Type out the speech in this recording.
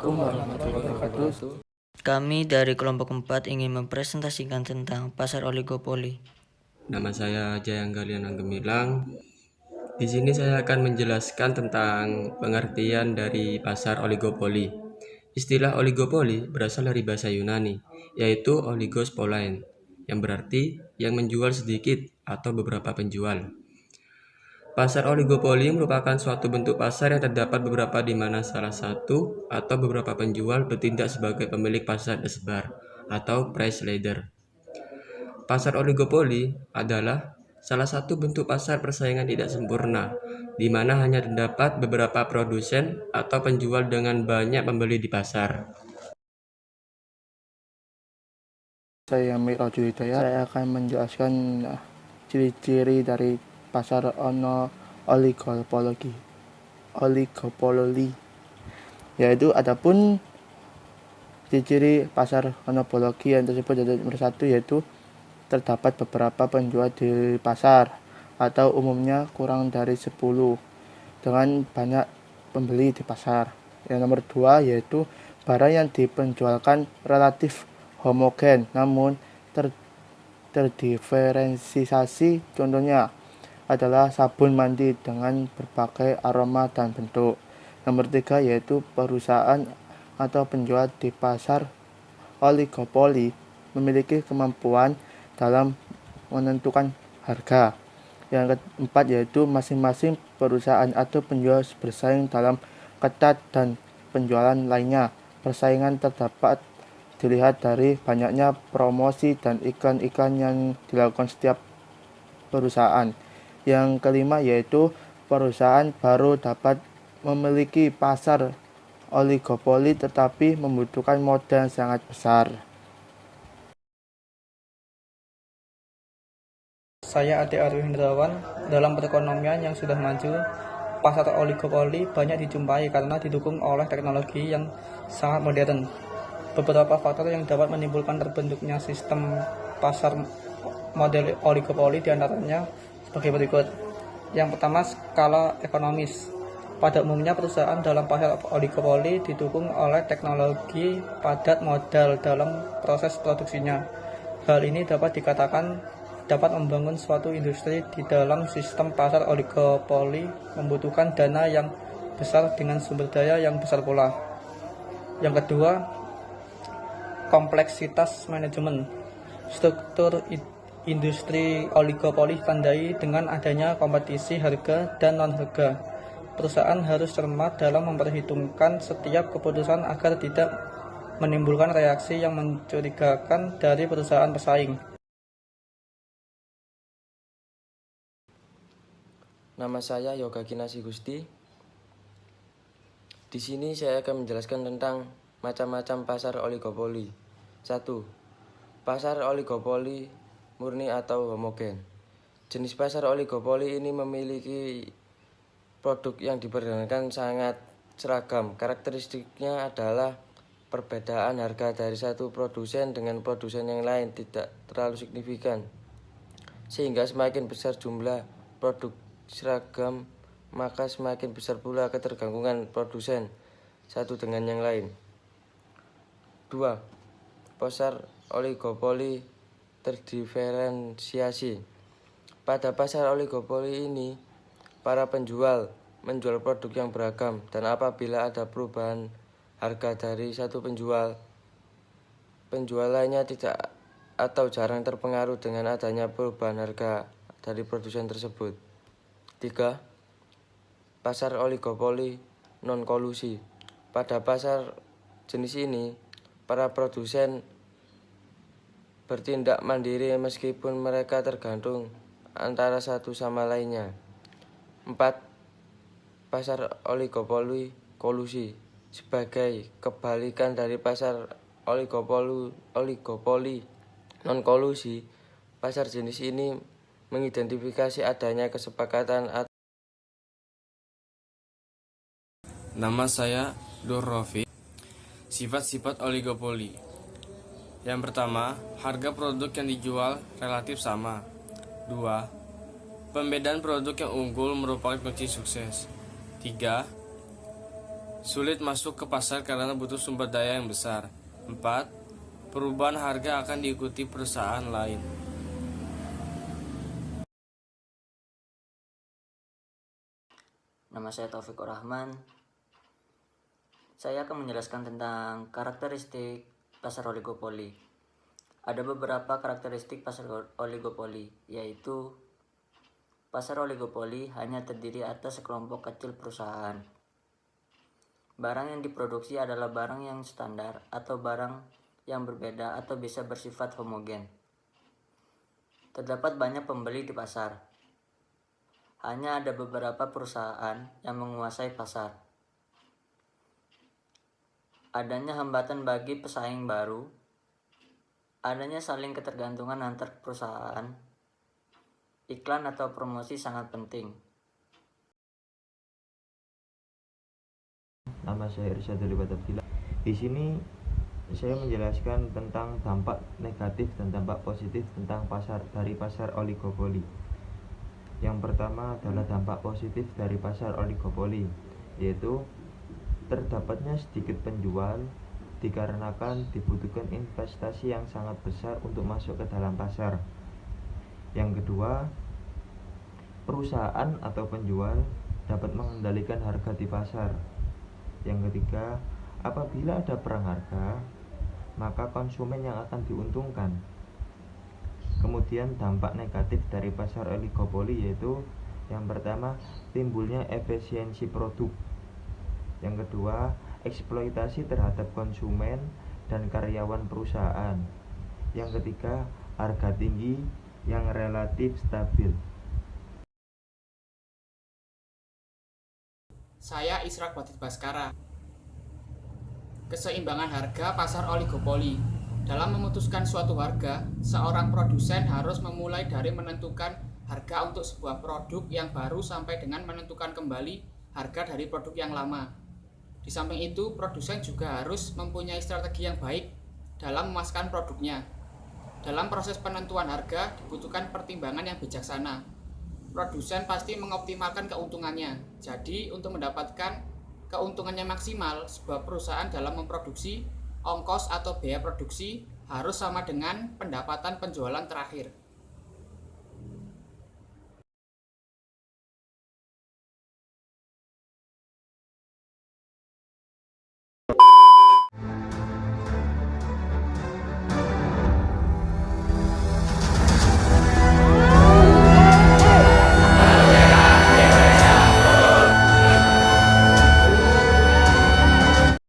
Assalamualaikum warahmatullahi wabarakatuh. Kami dari kelompok 4 ingin mempresentasikan tentang pasar oligopoli. Nama saya Jayang Galiana Gemilang. Di sini saya akan menjelaskan tentang pengertian dari pasar oligopoli. Istilah oligopoli berasal dari bahasa Yunani, yaitu oligos polein, yang berarti yang menjual sedikit atau beberapa penjual. Pasar oligopoli merupakan suatu bentuk pasar yang terdapat beberapa di mana salah satu atau beberapa penjual bertindak sebagai pemilik pasar tersebar atau price leader. Pasar oligopoli adalah salah satu bentuk pasar persaingan tidak sempurna, di mana hanya terdapat beberapa produsen atau penjual dengan banyak pembeli di pasar. Saya Mirajul Hidayat. Saya akan menjelaskan ciri-ciri dari pasar oligopoli. Yaitu adapun ciri-ciri pasar oligopoli yang tersebut ada nomor 1, yaitu terdapat beberapa penjual di pasar atau umumnya kurang dari 10 dengan banyak pembeli di pasar. Yang nomor 2 yaitu barang yang dipenjualkan relatif homogen namun terdiferensiasi. Contohnya adalah sabun mandi dengan berbagai aroma dan bentuk. Nomor 3 yaitu perusahaan atau penjual di pasar oligopoli memiliki kemampuan dalam menentukan harga. Yang keempat yaitu masing-masing perusahaan atau penjual bersaing dalam ketat dan penjualan lainnya. Persaingan terdapat dilihat dari banyaknya promosi dan iklan-iklan yang dilakukan setiap perusahaan. Yang kelima yaitu perusahaan baru dapat memiliki pasar oligopoli tetapi membutuhkan modal yang sangat besar. Saya Ade Arif Hendrawan. Dalam perekonomian yang sudah maju, pasar oligopoli banyak dijumpai karena didukung oleh teknologi yang sangat modern. Beberapa faktor yang dapat menimbulkan terbentuknya sistem pasar model oligopoli diantaranya sebagai berikut. Yang pertama, skala ekonomis. Pada umumnya perusahaan dalam pasar oligopoli didukung oleh teknologi padat modal dalam proses produksinya. Hal ini dapat membangun suatu industri di dalam sistem pasar oligopoli membutuhkan dana yang besar dengan sumber daya yang besar pula. Yang kedua, kompleksitas manajemen. Struktur industri oligopoli ditandai dengan adanya kompetisi harga dan non-harga. Perusahaan harus cermat dalam memperhitungkan setiap keputusan agar tidak menimbulkan reaksi yang mencurigakan dari perusahaan pesaing. Nama saya Yoga Kinasi Gusti. Di sini saya akan menjelaskan tentang macam-macam pasar oligopoli. 1. Pasar oligopoli murni atau homogen. Jenis pasar oligopoli ini memiliki produk yang diperdagangkan sangat seragam. Karakteristiknya adalah perbedaan harga dari satu produsen dengan produsen yang lain tidak terlalu signifikan, sehingga semakin besar jumlah produk seragam, maka semakin besar pula ketergantungan produsen satu dengan yang lain. 2. Pasar oligopoli terdiferensiasi. Pada pasar oligopoli ini, para penjual menjual produk yang beragam, dan apabila ada perubahan harga dari satu penjual lainnya tidak atau jarang terpengaruh dengan adanya perubahan harga dari produsen tersebut. 3. Pasar oligopoli non-kolusi. Pada pasar jenis ini, para produsen bertindak mandiri meskipun mereka tergantung antara satu sama lainnya. 4. Pasar oligopoli kolusi. Sebagai kebalikan dari pasar oligopoli non-kolusi, pasar jenis ini mengidentifikasi adanya kesepakatan. Nama saya Nur Rofi. Sifat-sifat oligopoli. Yang pertama, harga produk yang dijual relatif sama. 2. Pembedaan produk yang unggul merupakan kunci sukses. 3. Sulit masuk ke pasar karena butuh sumber daya yang besar. 4. Perubahan harga akan diikuti perusahaan lain. Nama saya Taufikur Rahman. Saya akan menjelaskan tentang karakteristik pasar oligopoli. Ada beberapa karakteristik pasar oligopoli, yaitu pasar oligopoli hanya terdiri atas sekelompok kecil perusahaan. Barang yang diproduksi adalah barang yang standar atau barang yang berbeda atau bisa bersifat homogen. Terdapat banyak pembeli di pasar. Hanya ada beberapa perusahaan yang menguasai pasar. Adanya hambatan bagi pesaing baru. Adanya saling ketergantungan antar perusahaan. Iklan atau promosi sangat penting. Nama saya Irsyadul Batabila. Di sini saya menjelaskan tentang dampak negatif dan dampak positif tentang pasar oligopoli. Yang pertama adalah dampak positif dari pasar oligopoli, yaitu terdapatnya sedikit penjual dikarenakan dibutuhkan investasi yang sangat besar untuk masuk ke dalam pasar. Yang kedua, perusahaan atau penjual dapat mengendalikan harga di pasar. Yang ketiga, apabila ada perang harga, maka konsumen yang akan diuntungkan. Kemudian dampak negatif dari pasar oligopoli yaitu yang pertama, timbulnya efisiensi produk. Yang kedua, eksploitasi terhadap konsumen dan karyawan perusahaan. Yang ketiga, harga tinggi yang relatif stabil. Saya Israk Batit Baskara. Keseimbangan harga pasar oligopoli. Dalam memutuskan suatu harga, seorang produsen harus memulai dari menentukan harga untuk sebuah produk yang baru sampai dengan menentukan kembali harga dari produk yang lama. Di samping itu, produsen juga harus mempunyai strategi yang baik dalam memasarkan produknya. Dalam proses penentuan harga dibutuhkan pertimbangan yang bijaksana. Produsen pasti mengoptimalkan keuntungannya. Jadi, untuk mendapatkan keuntungannya maksimal, sebuah perusahaan dalam memproduksi, ongkos atau biaya produksi harus sama dengan pendapatan penjualan terakhir.